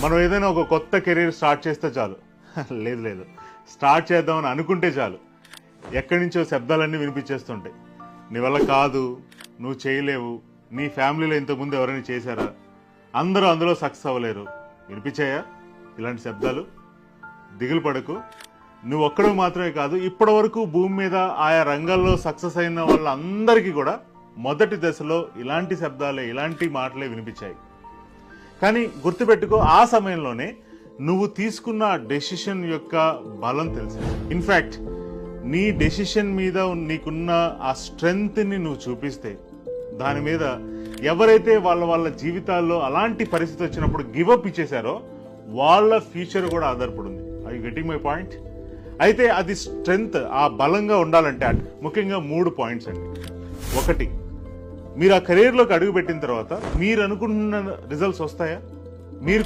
మనం ఏదైనా ఒక కొత్త కెరీర్ స్టార్ట్ చేస్తే చాలు లేదు స్టార్ట్ చేద్దామని అనుకుంటే చాలు ఎక్కడి నుంచో శబ్దాలన్నీ వినిపించేస్తుంటాయి. నీ వల్ల కాదు, నువ్వు చేయలేవు, నీ ఫ్యామిలీలో ఇంతకుముందు ఎవరైనా చేశారా, అందరూ అందులో సక్సెస్ అవ్వలేరు, వినిపించాయా ఇలాంటి శబ్దాలు? దిగులు పడకు. నువ్వు ఒక్కడు మాత్రమే కాదు, ఇప్పటి వరకు భూమి మీద ఆయా రంగాల్లో సక్సెస్ అయిన వాళ్ళందరికీ కూడా మొదటి దశలో ఇలాంటి శబ్దాలే, ఇలాంటి మాటలే వినిపించాయి. కానీ గుర్తుపెట్టుకో, ఆ సమయంలోనే నువ్వు తీసుకున్న డెసిషన్ యొక్క బలం తెలుసు. ఇన్ఫ్యాక్ట్ నీ డెసిషన్ మీద నీకున్న ఆ స్ట్రెంగ్త్ని నువ్వు చూపిస్తే, దాని మీద ఎవరైతే వాళ్ళ జీవితాల్లో అలాంటి పరిస్థితి వచ్చినప్పుడు గివప్ ఇచ్చేశారో వాళ్ళ ఫ్యూచర్ కూడా ఆధారపడి ఉంది. I you getting my point? అయితే అది స్ట్రెంగ్త్, ఆ బలంగా ఉండాలంటే ముఖ్యంగా 3 పాయింట్స్ అండి. ఒకటి, మీరు ఆ కెరీర్లోకి అడుగు పెట్టిన తర్వాత మీరు అనుకుంటున్న రిజల్ట్స్ వస్తాయా? మీరు